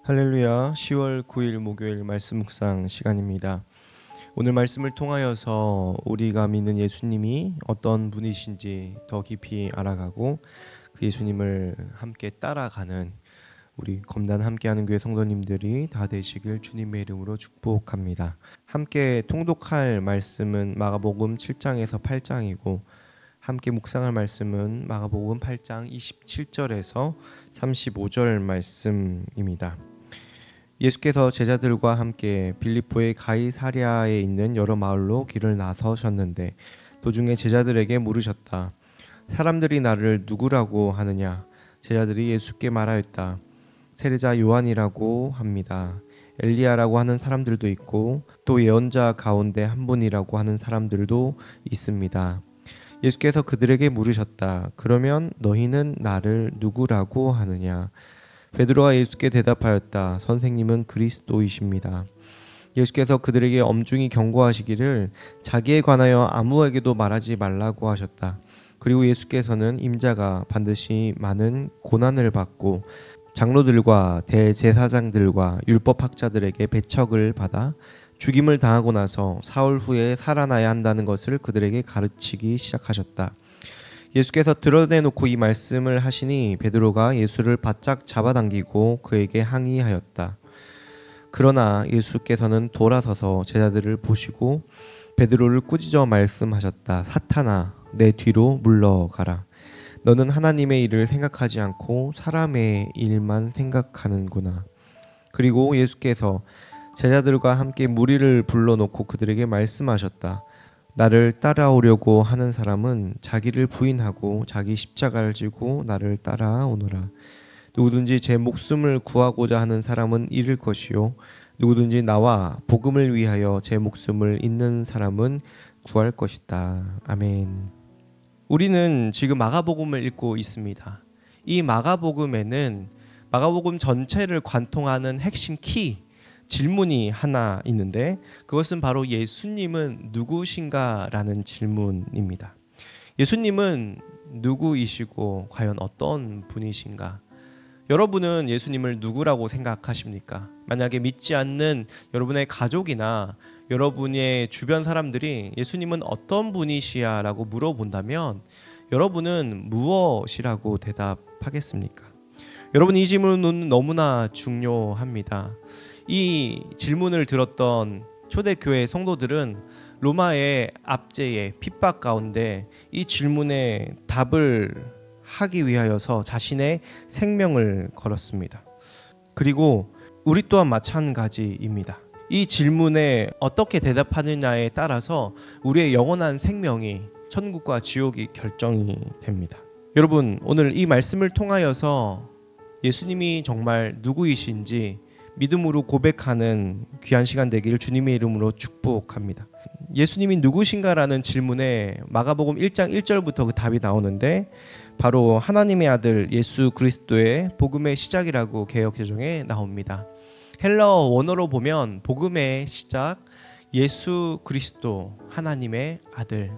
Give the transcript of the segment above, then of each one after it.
할렐루야. 10월 9일 목요일 말씀 묵상 시간입니다. 오늘 말씀을 통하여서 우리가 믿는 예수님이 어떤 분이신지 더 깊이 알아가고 그 예수님을 함께 따라가는 우리 검단 함께하는 교회 성도님들이 다 되시길 주님의 이름으로 축복합니다. 함께 통독할 말씀은 마가복음 7장에서 8장이고 함께 묵상할 말씀은 마가복음 8장 27절에서 35절 말씀입니다. 예수께서 제자들과 함께 빌립보의 가이사랴에 있는 여러 마을로 길을 나서셨는데 도중에 제자들에게 물으셨다. 사람들이 나를 누구라고 하느냐? 제자들이 예수께 말하였다. 세례자 요한이라고 합니다. 엘리야라고 하는 사람들도 있고 또 예언자 가운데 한 분이라고 하는 사람들도 있습니다. 예수께서 그들에게 물으셨다. 그러면 너희는 나를 누구라고 하느냐? 베드로가 예수께 대답하였다. 선생님은 그리스도이십니다. 예수께서 그들에게 엄중히 경고하시기를 자기에 관하여 아무에게도 말하지 말라고 하셨다. 그리고 예수께서는 임자가 반드시 많은 고난을 받고 장로들과 대제사장들과 율법학자들에게 배척을 받아 죽임을 당하고 나서 사흘 후에 살아나야 한다는 것을 그들에게 가르치기 시작하셨다. 예수께서 드러내놓고 이 말씀을 하시니 베드로가 예수를 바짝 잡아당기고 그에게 항의하였다. 그러나 예수께서는 돌아서서 제자들을 보시고 베드로를 꾸짖어 말씀하셨다. 사탄아, 내 뒤로 물러가라. 너는 하나님의 일을 생각하지 않고 사람의 일만 생각하는구나. 그리고 예수께서 제자들과 함께 무리를 불러놓고 그들에게 말씀하셨다. 나를 따라오려고 하는 사람은 자기를 부인하고 자기 십자가를 지고 나를 따라오노라. 누구든지 제 목숨을 구하고자 하는 사람은 잃을 것이요 누구든지 나와 복음을 위하여 제 목숨을 잃는 사람은 구할 것이다. 아멘. 우리는 지금 마가복음을 읽고 있습니다. 이 마가복음에는 마가복음 전체를 관통하는 핵심 질문이 하나 있는데 그것은 바로 예수님은 누구신가라는 질문입니다. 예수님은 누구이시고 과연 어떤 분이신가? 여러분은 예수님을 누구라고 생각하십니까? 만약에 믿지 않는 여러분의 가족이나 여러분의 주변 사람들이 예수님은 어떤 분이시야라고 물어본다면 여러분은 무엇이라고 대답하겠습니까? 여러분, 이 질문은 너무나 중요합니다. 이 질문을 들었던 초대교회 성도들은 로마의 압제에 핍박 가운데 이 질문에 답을 하기 위하여서 자신의 생명을 걸었습니다. 그리고 우리 또한 마찬가지입니다. 이 질문에 어떻게 대답하느냐에 따라서 우리의 영원한 생명이 천국과 지옥이 결정이 됩니다. 여러분, 오늘 이 말씀을 통하여서 예수님이 정말 누구이신지 믿음으로 고백하는 귀한 시간 되기를 주님의 이름으로 축복합니다. 예수님이 누구신가라는 질문에 마가복음 1장 1절부터 그 답이 나오는데 바로 하나님의 아들 예수 그리스도의 복음의 시작이라고 개역개정에 나옵니다. 헬라어 원어로 보면 복음의 시작, 예수 그리스도, 하나님의 아들.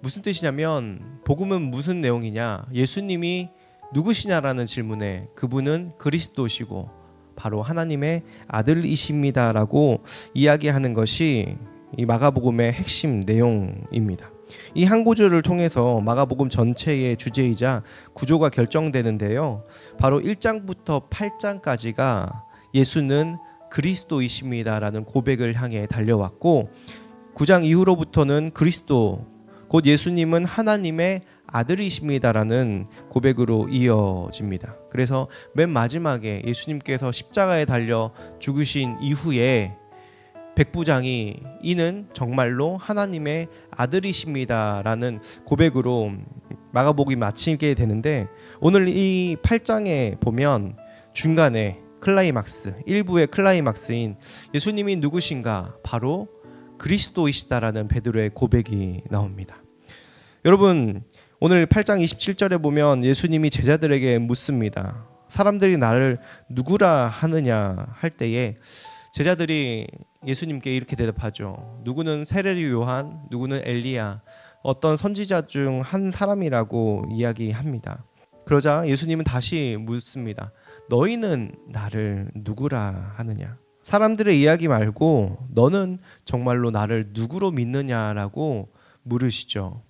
무슨 뜻이냐면 복음은 무슨 내용이냐? 예수님이 누구시냐라는 질문에 그분은 그리스도시고 바로 하나님의 아들이십니다라고 이야기하는 것이 이 마가복음의 핵심 내용입니다. 이 한 구절을 통해서 마가복음 전체의 주제이자 구조가 결정되는데요. 바로 1장부터 8장까지가 예수는 그리스도이십니다라는 고백을 향해 달려왔고 9장 이후로부터는 그리스도 곧 예수님은 하나님의 아들이십니다라는 고백으로 이어집니다. 그래서 맨 마지막에 예수님께서 십자가에 달려 죽으신 이후에 백부장이 이는 정말로 하나님의 아들이십니다라는 고백으로 마가복음이 마치게 되는데 오늘 이 8장에 보면 중간에 클라이막스, 일부의 클라이막스인 예수님이 누구신가? 바로 그리스도이시다라는 베드로의 고백이 나옵니다. 여러분, 오늘 8장 27절에 보면 예수님이 제자들에게 묻습니다. 사람들이 나를 누구라 하느냐 할 때에 제자들이 예수님께 이렇게 대답하죠. 누구는 세례 요한, 누구는 엘리야, 어떤 선지자 중 한 사람이라고 이야기합니다. 그러자 예수님은 다시 묻습니다. 너희는 나를 누구라 하느냐? 사람들의 이야기 말고 너는 정말로 나를 누구로 믿느냐라고 물으시죠.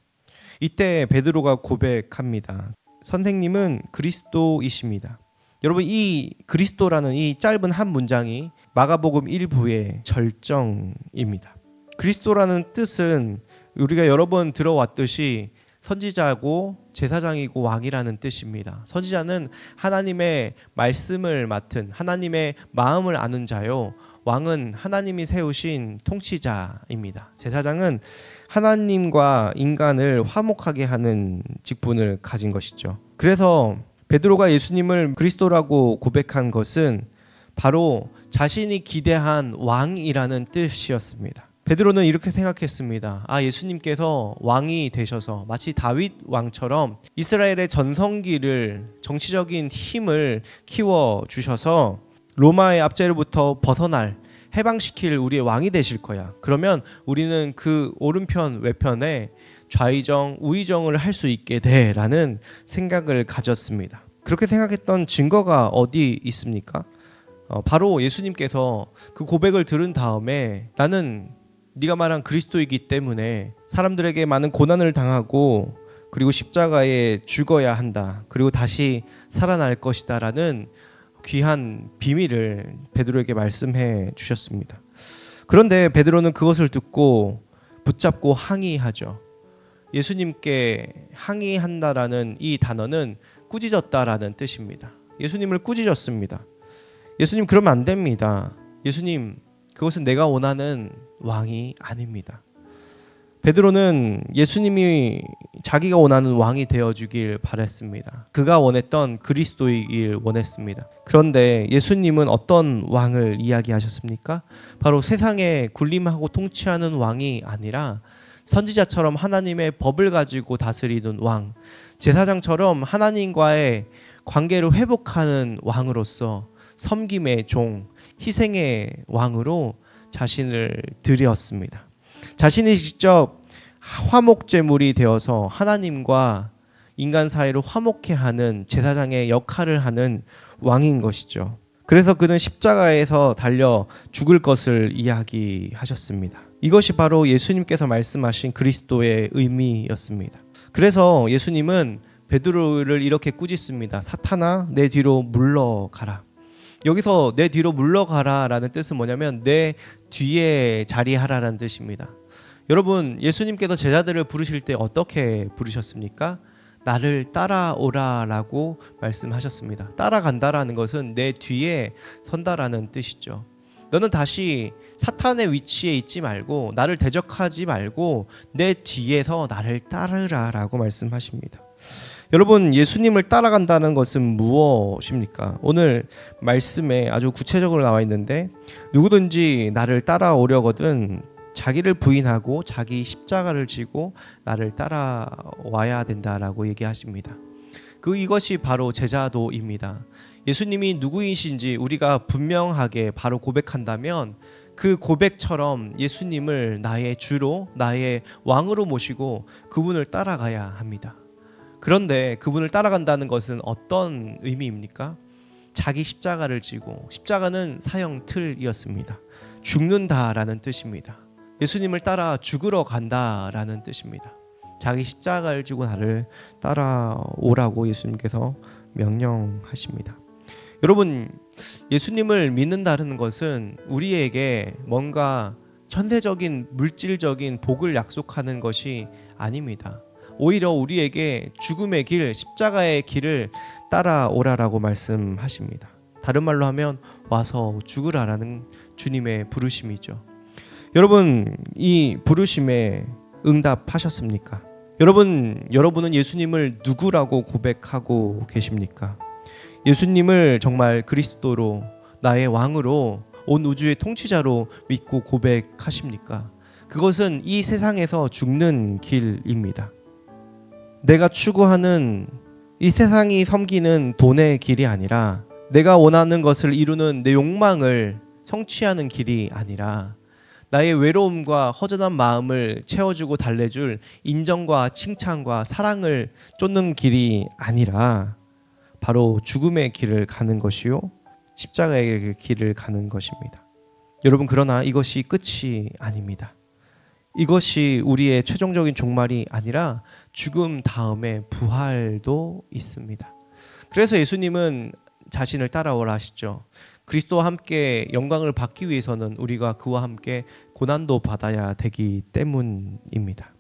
이때 베드로가 고백합니다. 선생님은 그리스도이십니다. 여러분, 이 그리스도라는 이 짧은 한 문장이 마가복음 1부의 절정입니다. 그리스도라는 뜻은 우리가 여러 번 들어왔듯이 선지자고 제사장이고 왕이라는 뜻입니다. 선지자는 하나님의 말씀을 맡은 하나님의 마음을 아는 자요, 왕은 하나님이 세우신 통치자입니다. 제사장은 하나님과 인간을 화목하게 하는 직분을 가진 것이죠. 그래서 베드로가 예수님을 그리스도라고 고백한 것은 바로 자신이 기대한 왕이라는 뜻이었습니다. 베드로는 이렇게 생각했습니다. 예수님께서 왕이 되셔서 마치 다윗 왕처럼 이스라엘의 전성기를, 정치적인 힘을 키워 주셔서 로마의 압제로부터 벗어날, 해방시킬 우리의 왕이 되실 거야. 그러면 우리는 그 오른편 외편에 좌의정 우의정을 할 수 있게 돼라는 생각을 가졌습니다. 그렇게 생각했던 증거가 어디 있습니까? 바로 예수님께서 그 고백을 들은 다음에 나는 네가 말한 그리스도이기 때문에 사람들에게 많은 고난을 당하고 그리고 십자가에 죽어야 한다, 그리고 다시 살아날 것이다 라는 귀한 비밀을 베드로에게 말씀해 주셨습니다. 그런데 베드로는 그것을 듣고 붙잡고 항의하죠. 예수님께 항의한다라는 이 단어는 꾸짖었다라는 뜻입니다. 예수님을 꾸짖었습니다. 예수님, 그러면 안 됩니다. 예수님, 그것은 내가 원하는 왕이 아닙니다. 베드로는 예수님이 자기가 원하는 왕이 되어주길 바랬습니다. 그가 원했던 그리스도이길 원했습니다. 그런데 예수님은 어떤 왕을 이야기하셨습니까? 바로 세상에 군림하고 통치하는 왕이 아니라 선지자처럼 하나님의 법을 가지고 다스리는 왕, 제사장처럼 하나님과의 관계를 회복하는 왕으로서 섬김의 종, 희생의 왕으로 자신을 드렸습니다. 자신이 직접 화목제물이 되어서 하나님과 인간 사이를 화목케 하는 제사장의 역할을 하는 왕인 것이죠. 그래서 그는 십자가에서 달려 죽을 것을 이야기하셨습니다. 이것이 바로 예수님께서 말씀하신 그리스도의 의미였습니다. 그래서 예수님은 베드로를 이렇게 꾸짖습니다. 사탄아, 내 뒤로 물러가라. 여기서 내 뒤로 물러가라 라는 뜻은 뭐냐면 내 뒤에 자리하라라는 뜻입니다. 여러분, 예수님께서 제자들을 부르실 때 어떻게 부르셨습니까? 나를 따라오라 라고 말씀하셨습니다. 따라간다라는 것은 내 뒤에 선다라는 뜻이죠. 너는 다시 사탄의 위치에 있지 말고 나를 대적하지 말고 내 뒤에서 나를 따르라 라고 말씀하십니다. 여러분, 예수님을 따라간다는 것은 무엇입니까? 오늘 말씀에 아주 구체적으로 나와 있는데 누구든지 나를 따라오려거든 자기를 부인하고 자기 십자가를 지고 나를 따라와야 된다라고 얘기하십니다. 이것이 바로 제자도입니다. 예수님이 누구이신지 우리가 분명하게 바로 고백한다면 그 고백처럼 예수님을 나의 주로, 나의 왕으로 모시고 그분을 따라가야 합니다. 그런데 그분을 따라간다는 것은 어떤 의미입니까? 자기 십자가를 지고, 십자가는 사형 틀이었습니다. 죽는다라는 뜻입니다. 예수님을 따라 죽으러 간다라는 뜻입니다. 자기 십자가를 지고 나를 따라오라고 예수님께서 명령하십니다. 여러분, 예수님을 믿는다는 것은 우리에게 뭔가 현대적인 물질적인 복을 약속하는 것이 아닙니다. 오히려 우리에게 죽음의 길, 십자가의 길을 따라오라라고 말씀하십니다. 다른 말로 하면 와서 죽으라라는 주님의 부르심이죠. 여러분, 이 부르심에 응답하셨습니까? 여러분은 예수님을 누구라고 고백하고 계십니까? 예수님을 정말 그리스도로, 나의 왕으로, 온 우주의 통치자로 믿고 고백하십니까? 그것은 이 세상에서 죽는 길입니다. 내가 추구하는 이 세상이 섬기는 돈의 길이 아니라, 내가 원하는 것을 이루는 내 욕망을 성취하는 길이 아니라, 나의 외로움과 허전한 마음을 채워주고 달래줄 인정과 칭찬과 사랑을 쫓는 길이 아니라 바로 죽음의 길을 가는 것이요 십자가의 길을 가는 것입니다. 여러분, 그러나 이것이 끝이 아닙니다. 이것이 우리의 최종적인 종말이 아니라 죽음 다음에 부활도 있습니다. 그래서 예수님은 자신을 따라오라 하시죠. 그리스도와 함께 영광을 받기 위해서는 우리가 그와 함께 고난도 받아야 되기 때문입니다.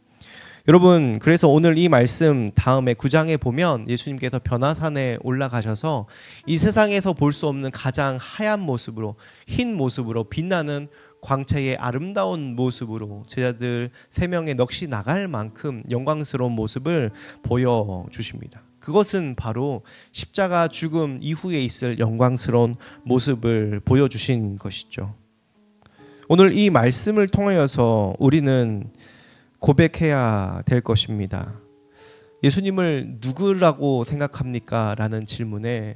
여러분, 그래서 오늘 이 말씀 다음에 9장에 보면 예수님께서 변화산에 올라가셔서 이 세상에서 볼 수 없는 가장 하얀 모습으로, 흰 모습으로, 빛나는 광채의 아름다운 모습으로 제자들 3명의 넋이 나갈 만큼 영광스러운 모습을 보여주십니다. 그것은 바로 십자가 죽음 이후에 있을 영광스러운 모습을 보여주신 것이죠. 오늘 이 말씀을 통하여서 우리는 고백해야 될 것입니다. 예수님을 누구라고 생각합니까? 라는 질문에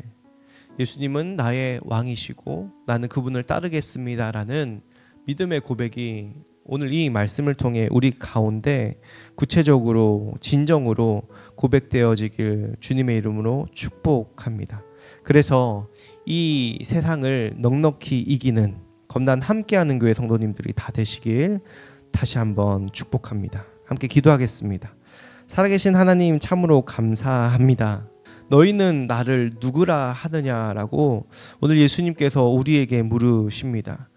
예수님은 나의 왕이시고 나는 그분을 따르겠습니다 라는 믿음의 고백이 오늘 이 말씀을 통해 우리 가운데 구체적으로 진정으로 고백되어지길 주님의 이름으로 축복합니다. 그래서 이 세상을 넉넉히 이기는 검단 함께하는 교회 성도님들이 다 되시길 다시 한번 축복합니다. 함께 기도하겠습니다. 살아계신 하나님, 참으로 감사합니다. 너희는 나를 누구라 하느냐라고 오늘 예수님께서 우리에게 물으십니다.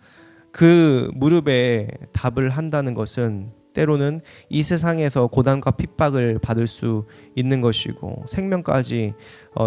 그 무릎에 답을 한다는 것은 때로는 이 세상에서 고난과 핍박을 받을 수 있는 것이고 생명까지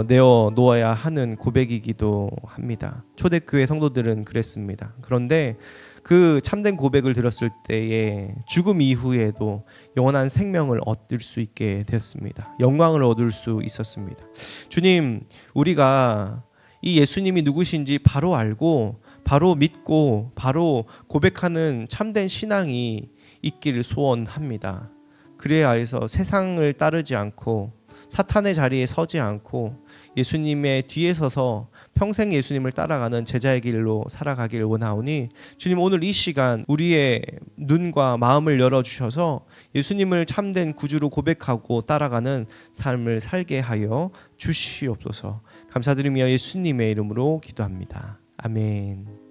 내어 놓아야 하는 고백이기도 합니다. 초대교회 성도들은 그랬습니다. 그런데 그 참된 고백을 들었을 때에 죽음 이후에도 영원한 생명을 얻을 수 있게 되었습니다. 영광을 얻을 수 있었습니다. 주님, 우리가 이 예수님이 누구신지 바로 알고 바로 믿고 바로 고백하는 참된 신앙이 있기를 소원합니다. 그래야 해서 세상을 따르지 않고 사탄의 자리에 서지 않고 예수님의 뒤에 서서 평생 예수님을 따라가는 제자의 길로 살아가길 원하오니 주님, 오늘 이 시간 우리의 눈과 마음을 열어주셔서 예수님을 참된 구주로 고백하고 따라가는 삶을 살게 하여 주시옵소서. 감사드리며 예수님의 이름으로 기도합니다. 아멘.